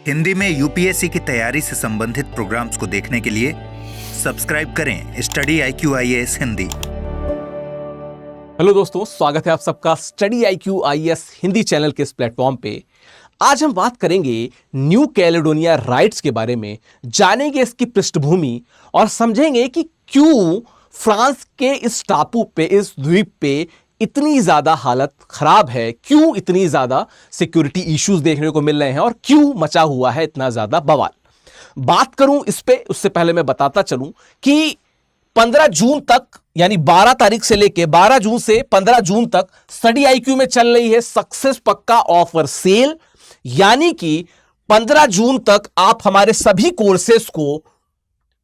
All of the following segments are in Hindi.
हिंदी में यूपीएससी की तैयारी से संबंधित प्रोग्राम्स को देखने के लिए सब्सक्राइब करें study IQ IAS Hindi. Hello दोस्तों, स्वागत है आप सबका study IQ IAS Hindi channel के इस प्लेटफॉर्म पे। आज हम बात करेंगे न्यू कैलेडोनिया राइट्स के बारे में, जानेंगे इसकी पृष्ठभूमि और समझेंगे कि क्यों फ्रांस के इस टापू पे, इस द्वीप पे इतनी ज्यादा हालत खराब है, क्यों इतनी ज्यादा सिक्योरिटी इश्यूज देखने को मिल रहे हैं और क्यों मचा हुआ है इतना ज्यादा बवाल। बात करूं इस पे, उससे पहले मैं बताता चलूं कि 15 जून तक, यानी 12 तारीख से लेके 12 जून से 15 जून तक स्टडी IQ में चल रही है सक्सेस पक्का ऑफर सेल। यानी कि 15 जून तक आप हमारे सभी कोर्सेस को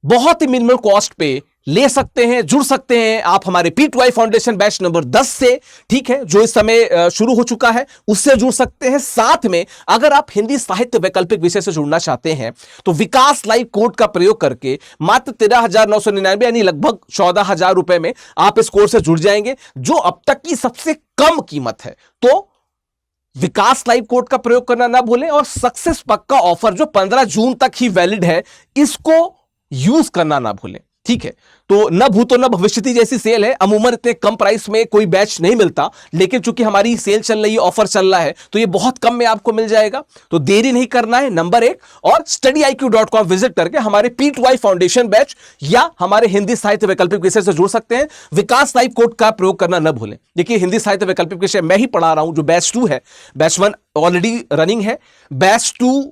बहुत ही मिनिमल कॉस्ट पे ले सकते हैं, जुड़ सकते हैं आप हमारे P2I फाउंडेशन बैच नंबर 10 से, ठीक है, जो इस समय शुरू हो चुका है, उससे जुड़ सकते हैं। साथ में अगर आप हिंदी साहित्य वैकल्पिक विषय से जुड़ना चाहते हैं तो विकास लाइव कोड का प्रयोग करके मात्र 13,999 यानी लगभग 14,000 रुपए में आप इस कोर्स से जुड़ जाएंगे, जो अब तक की सबसे कम कीमत है। तो विकास लाइव कोड का प्रयोग करना ना भूलें और सक्सेस पक्का ऑफर जो 15 जून तक ही वैलिड है, इसको यूज करना ना भूलें, ठीक है। तो न भूतो न भविष्यति जैसी सेल है। अमूमन इतने कम प्राइस में कोई बैच नहीं मिलता, लेकिन चूंकि हमारी सेल चल रही है, ऑफर चल रहा है, तो ये बहुत कम में आपको मिल जाएगा। तो देरी नहीं करना है, नंबर 1, और studyIQ.com विजिट करके हमारे P2I फाउंडेशन बैच या हमारे हिंदी साहित्य वैकल्पिक विषय से जुड़ सकते हैं। विकास लाइव कोड का प्रयोग करना न भूलें। देखिए, हिंदी साहित्य वैकल्पिक विषय मैं ही पढ़ा रहा हूं, जो बैच 2 है। बैच 1 ऑलरेडी रनिंग है, बैच 2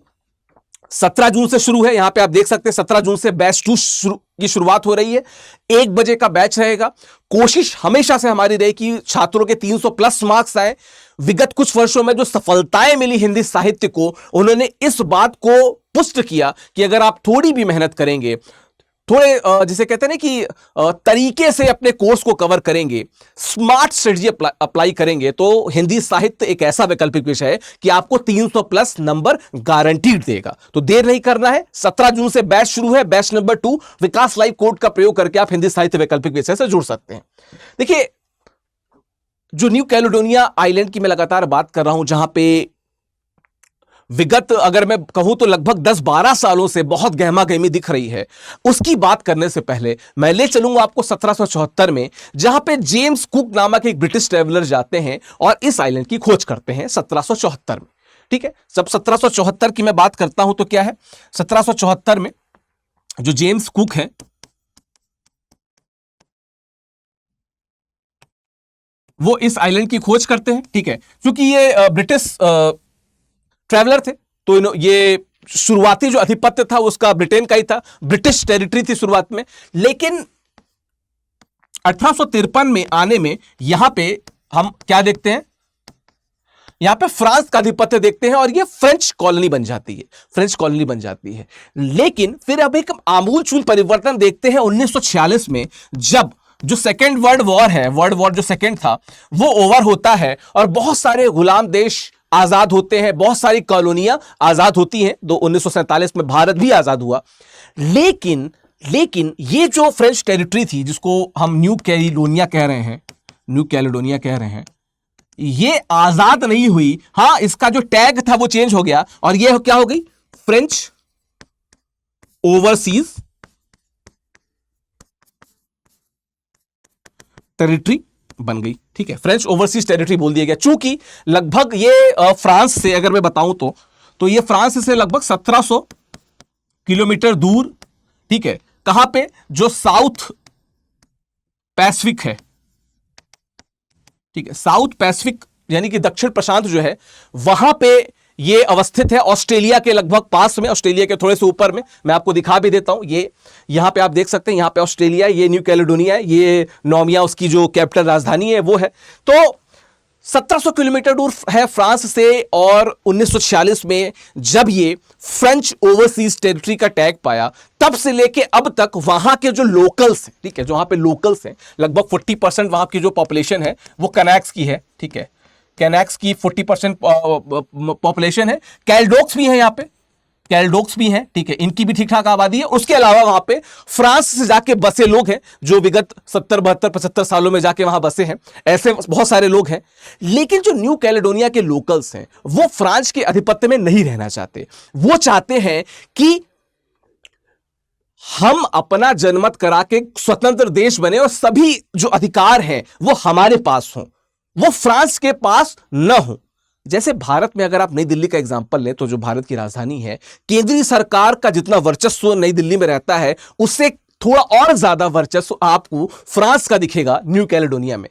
17 जून से शुरू है। यहां पे आप देख सकते हैं 17 जून से बैच 2 की शुरुआत हो रही है। 1 बजे का बैच रहेगा। कोशिश हमेशा से हमारी रही कि छात्रों के 300 प्लस मार्क्स आए। विगत कुछ वर्षों में जो सफलताएं मिली हिंदी साहित्य को, उन्होंने इस बात को पुष्ट किया कि अगर आप थोड़ी भी मेहनत करेंगे, थोड़े जिसे कहते हैं ना कि तरीके से अपने कोर्स को कवर करेंगे, स्मार्ट स्ट्रेटजी अप्लाई करेंगे, तो हिंदी साहित्य एक ऐसा वैकल्पिक विषय है कि आपको 300 प्लस नंबर गारंटीड देगा। तो देर नहीं करना है। 17 जून से बैच शुरू है, बैच नंबर 2। विकास लाइव कोड का प्रयोग करके आप हिंदी साहित्य वैकल्पिक विषय से जुड़ सकते हैं। देखिए, जो न्यू कैलेडोनिया आइलैंड की मैं लगातार बात कर रहा हूं, जहां पे विगत अगर मैं कहूं तो लगभग 10-12 सालों से बहुत गहमा गहमी दिख रही है, उसकी बात करने से पहले मैं ले चलूंगा आपको 1774 में, जहां पे जेम्स कुक नामक एक ब्रिटिश ट्रैवलर जाते हैं और इस आइलैंड की खोज करते हैं 1774 में, ठीक है। जब 1774 की मैं बात करता हूं तो क्या है, 1774 में जो जेम्स कुक हैं, वो इस आइलैंड की खोज करते हैं, ठीक है। क्योंकि ये ब्रिटिश ट्रैवलर थे, तो ये शुरुआती जो आधिपत्य था उसका ब्रिटेन का ही था, ब्रिटिश टेरिटरी थी शुरुआत में। लेकिन 1853 में आने में यहां पे हम क्या देखते हैं, यहां पे फ्रांस का आधिपत्य देखते हैं और ये फ्रेंच कॉलोनी बन जाती है, फ्रेंच कॉलोनी बन जाती है। लेकिन फिर अब एक आमूलचूल परिवर्तन देखते हैं 1946 में, जब जो सेकेंड वर्ल्ड वॉर है, वर्ल्ड वॉर जो सेकेंड था, वो ओवर होता है और बहुत सारे गुलाम देश आजाद होते हैं, बहुत सारी कॉलोनियां आजाद होती हैं। 1947 में भारत भी आजाद हुआ। लेकिन ये जो फ्रेंच टेरिटरी थी, जिसको हम न्यू कैलेडोनिया कह रहे हैं, न्यू कैलेडोनिया कह रहे हैं, ये आजाद नहीं हुई। हां, इसका जो टैग था वो चेंज हो गया और ये क्या हो गई, फ्रेंच ओवरसीज टेरिटरी बन गई, ठीक है। फ्रेंच ओवरसीज टेरिटरी बोल दिया गया, चूंकि लगभग ये फ्रांस से, अगर मैं बताऊं तो ये फ्रांस से लगभग 1700 किलोमीटर दूर, ठीक है। कहां पे, जो साउथ पैसिफिक है, ठीक है, साउथ पैसिफिक यानी कि दक्षिण प्रशांत जो है, वहां पे ये अवस्थित है, ऑस्ट्रेलिया के लगभग पास में, ऑस्ट्रेलिया के थोड़े से ऊपर में। मैं आपको दिखा भी देता हूं, ये यहां पे आप देख सकते हैं, यहां पे ऑस्ट्रेलिया, ये न्यू कैलेडोनिया है, ये नोमिया उसकी जो कैपिटल राजधानी है वो है। तो 1700 किलोमीटर दूर है फ्रांस से, और 1946 में जब ये फ्रेंच ओवरसीज टेरिटरी का टैग पाया, तब से लेके अब तक वहां के जो लोकल्स हैं, ठीक है, जो वहां पे लोकल्स हैं, लगभग 40% वहां की जो पॉपुलेशन है वो कनाक्स की है, ठीक है। कैनाक्स की 40% पॉपुलेशन है। कैलडोक्स भी है यहाँ पे, कैलडोक्स भी हैं, ठीक है, इनकी भी ठीक ठाक आबादी है। उसके अलावा वहां पे फ्रांस से जाके बसे लोग हैं जो विगत 70 72 75 सालों में जाके वहां बसे हैं, ऐसे बहुत सारे लोग हैं। लेकिन जो न्यू कैलेडोनिया के लोकल्स हैं वो फ्रांस के आधिपत्य में नहीं रहना चाहते। वो चाहते हैं कि हम अपना जनमत करा के स्वतंत्र देश बने और सभी जो अधिकार हैं वो हमारे पास हों, वो फ्रांस के पास न हो। जैसे भारत में अगर आप नई दिल्ली का एग्जांपल लें तो जो भारत की राजधानी है, केंद्रीय सरकार का जितना वर्चस्व नई दिल्ली में रहता है उससे थोड़ा और ज्यादा वर्चस्व आपको फ्रांस का दिखेगा न्यू कैलेडोनिया में।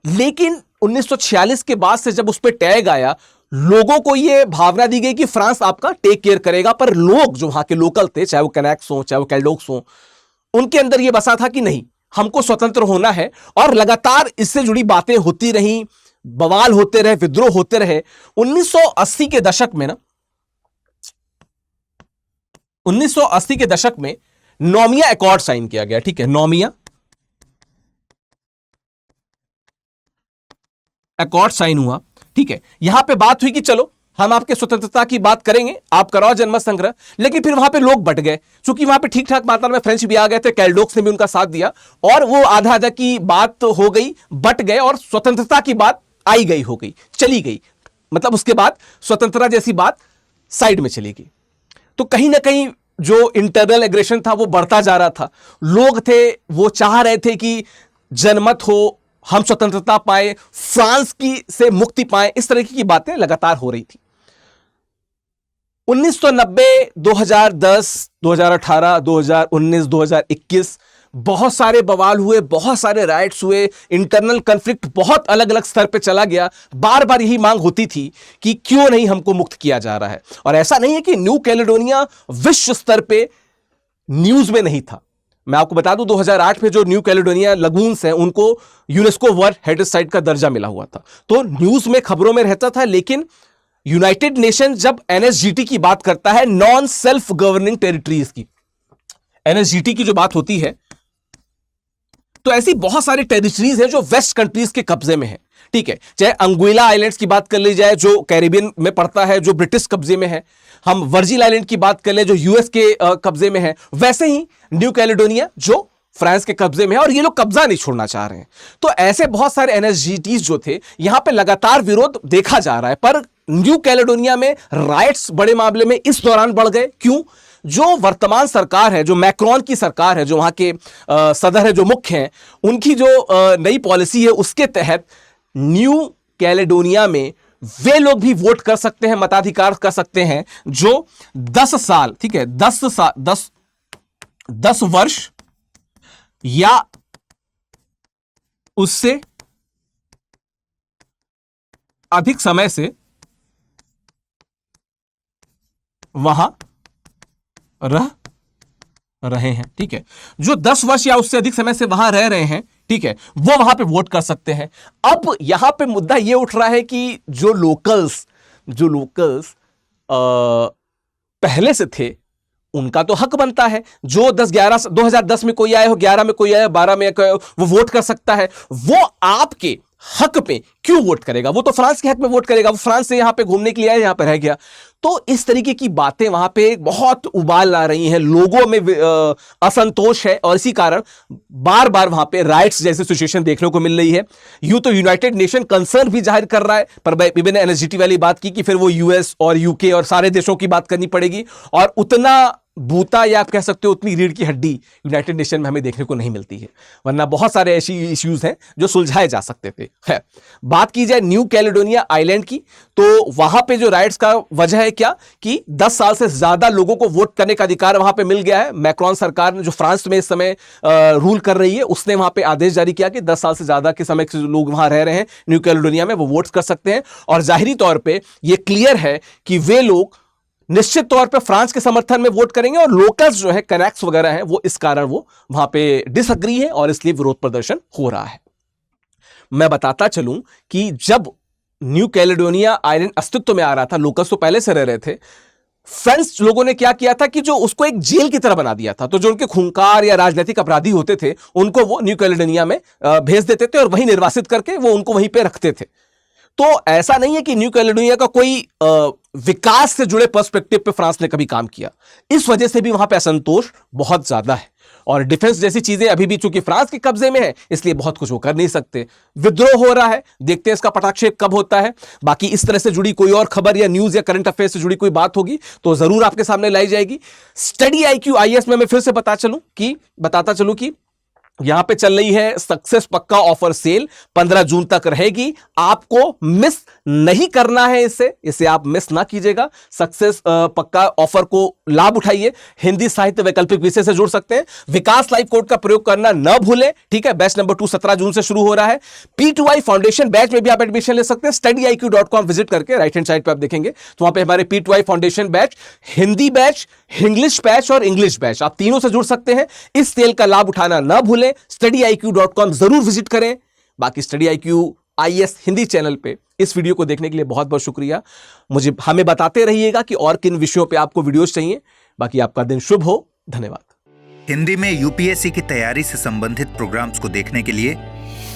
लेकिन 1946 के बाद से जब उस पर टैग आया, लोगों को यह भावना दी गई कि फ्रांस आपका टेक केयर करेगा, पर लोग जो वहां के लोकल थे, चाहे वो कैनेक्स हो चाहे वो कैलडोक्स हो, उनके अंदर यह बसा था कि नहीं, हमको स्वतंत्र होना है। और लगातार इससे जुड़ी बातें होती रहीं, बवाल होते रहे, विद्रोह होते रहे। 1980 के दशक में ना, 1980 के दशक में नोमिया एकॉर्ड साइन किया गया, ठीक है, नोमिया एकॉर्ड साइन हुआ, ठीक है। यहां पे बात हुई कि चलो हम आपके स्वतंत्रता की बात करेंगे, आप कराओ जनमत संग्रह। लेकिन फिर वहां पे लोग बट गए, क्योंकि वहां पे ठीक ठाक मात्रा में फ्रेंच भी आ गए थे, कैलडोक्स ने भी उनका साथ दिया, और वो आधा आधा की बात तो हो गई, बट गए, और स्वतंत्रता की बात आई गई हो गई, चली गई। मतलब उसके बाद स्वतंत्रता जैसी बात साइड में चली गई। तो कहीं ना कहीं जो इंटरनल एग्रेशन था वो बढ़ता जा रहा था। लोग थे वो चाह रहे थे कि जनमत हो, हम स्वतंत्रता पाए, फ्रांस की से मुक्ति पाए, इस तरह की बातें लगातार हो रही थी। 1990, 2010, 2018, 2019, 2021 बहुत सारे बवाल हुए, बहुत सारे राइट्स हुए, इंटरनल कॉन्फ्लिक्ट बहुत अलग अलग स्तर पे चला गया। बार बार यही मांग होती थी कि क्यों नहीं हमको मुक्त किया जा रहा है। और ऐसा नहीं है कि न्यू कैलेडोनिया विश्व स्तर पे न्यूज में नहीं था। मैं आपको बता दूं 2008 में जो न्यू कैलेडोनिया लगून्स हैं उनको यूनेस्को वर्ल्ड हेरिटेज साइट का दर्जा मिला हुआ था, तो न्यूज में खबरों में रहता था। लेकिन यूनाइटेड नेशन जब एनएसजीटी की बात करता है, नॉन सेल्फ गवर्निंग टेरिटरीज की, एनएसजीटी की जो बात होती है, तो ऐसी बहुत सारी टेरिटरीज हैं जो वेस्ट कंट्रीज के कब्जे में है, ठीक है। चाहे अंगुइला आइलैंड्स की बात कर ली जाए जो कैरिबियन में पड़ता है, जो ब्रिटिश कब्जे में है, हम वर्जिन आइलैंड की बात कर ले जो यूएस के कब्जे में है, वैसे ही न्यू कैलेडोनिया जो फ्रांस के कब्जे में है, और ये लोग कब्जा नहीं छोड़ना चाह रहे हैं। तो ऐसे बहुत सारे एनएसजीटीज जो थे, यहां पे लगातार विरोध देखा जा रहा है। पर न्यू कैलेडोनिया में राइट्स बड़े मामले में इस दौरान बढ़ गए। क्यों? जो वर्तमान सरकार है, जो मैक्रोन की सरकार है, जो वहां के सदर है, जो मुख्य हैं, उनकी जो नई पॉलिसी है उसके तहत न्यू कैलेडोनिया में वे लोग भी वोट कर सकते हैं, मताधिकार कर सकते हैं जो 10 साल, ठीक है, 10 वर्ष या उससे अधिक समय से वहां रह रहे हैं, ठीक है। जो 10 वर्ष या उससे अधिक समय से वहां रह रहे हैं, ठीक है, वो वहां पे वोट कर सकते हैं। अब यहां पे मुद्दा ये उठ रहा है कि जो लोकल्स पहले से थे उनका तो हक बनता है। जो 2010 में कोई आया हो, 11 में कोई आया, 12 में कोई आया, वो वोट कर सकता है। वो आपके हक पे क्यों वोट करेगा? वो तो फ्रांस के हक में वोट करेगा। वो फ्रांस से यहां पे घूमने के लिए आया, यहां पे रह गया। तो इस तरीके की बातें वहां पे बहुत उबाल ला रही हैं, लोगों में असंतोष है, और इसी कारण बार बार वहां पे राइट्स जैसी सिचुएशन देखने को मिल रही है। यूं तो यूनाइटेड नेशन कंसर्न भी जाहिर कर रहा है, पर बिबे ने एनएसजीटी वाली बात की कि फिर वो यूएस और यूके और सारे देशों की बात करनी पड़ेगी, और उतना बूता या आप कह सकते हो उतनी रीढ़ की हड्डी यूनाइटेड नेशन में हमें देखने को नहीं मिलती है। वरना बहुत सारे ऐसी इश्यूज हैं जो सुलझाए जा सकते थे। है बात की जाए न्यू कैलेडोनिया आइलैंड की, तो वहां पे जो राइट्स का वजह है क्या कि 10 साल से ज्यादा लोगों को वोट करने का अधिकार वहां पे मिल गया है। मैक्रोन सरकार ने, जो फ्रांस में इस समय रूल कर रही है, उसने वहां पे आदेश जारी किया कि 10 साल से ज्यादा के समय के लोग वहां रह रहे हैं न्यू कैलेडोनिया में, वो वोट कर सकते हैं। और जाहिरी तौर पर यह क्लियर है कि वे लोग निश्चित तौर पे फ्रांस के समर्थन में वोट करेंगे, और लोकल्स जो है, कनेक्ट्स वगैरह हैं, वो इस कारण वो वहां पे डिसएग्री है और इसलिए विरोध प्रदर्शन हो रहा है। मैं बताता चलूं कि जब न्यू कैलेडोनिया आइलैंड अस्तित्व में आ रहा था, लोकल्स तो पहले से रह रहे थे, फ्रेंच लोगों ने क्या किया था कि जो उसको एक जेल की तरह बना दिया था। तो जो उनके खूंखार या राजनीतिक अपराधी होते थे उनको वो न्यू कैलेडोनिया में भेज देते थे और वहीं निर्वासित करके वो उनको वहीं पे रखते थे। तो ऐसा नहीं है कि न्यू कैलेडोनिया का कोई विकास से जुड़े पर्सपेक्टिव पे फ्रांस ने कभी काम किया। इस वजह से भी वहां पे असंतोष बहुत ज्यादा है। और डिफेंस जैसी चीजें अभी भी चूंकि फ्रांस के कब्जे में है, इसलिए बहुत कुछ वो कर नहीं सकते। विद्रोह हो रहा है, देखते हैं इसका पटाक्षेप कब होता है। बाकी इस तरह से जुड़ी कोई और खबर या न्यूज या करंट अफेयर से जुड़ी कोई बात होगी तो जरूर आपके सामने लाई जाएगी। स्टडी IQ IAS में मैं फिर से बताता चलूं कि यहां पे चल रही है सक्सेस पक्का ऑफर सेल, 15 जून तक रहेगी। आपको मिस नहीं करना है, इसे आप मिस ना कीजिएगा। सक्सेस पक्का ऑफर को लाभ उठाइए। हिंदी साहित्य वैकल्पिक विषय से जुड़ सकते हैं। विकास लाइव कोड का प्रयोग करना न भूलें, ठीक है। बैच नंबर 2 17 जून से शुरू हो रहा है। P2I फाउंडेशन बैच में भी आप एडमिशन ले सकते हैं। StudyIQ.com विजिट करके राइट हैंड साइड पे आप देखेंगे तो वहां पे हमारे P2I foundation batch, Hindi batch, English batch और इंग्लिश बैच, आप तीनों से जुड़ सकते हैं। इस सेल का लाभ उठाना ना भूलें। StudyIQ.com जरूर विजिट करें। बाकी StudyIQ IAS हिंदी चैनल पे इस वीडियो को देखने के लिए बहुत बहुत शुक्रिया। हमें बताते रहिएगा कि और किन विषयों पे आपको वीडियोस चाहिए। बाकी आपका दिन शुभ हो। धन्यवाद। हिंदी में UPSC की तैयारी से संबंधित प्रोग्राम्स को देखने के लिए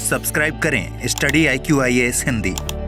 सब्सक्राइब करें स्टडी IQ IAS हिंदी।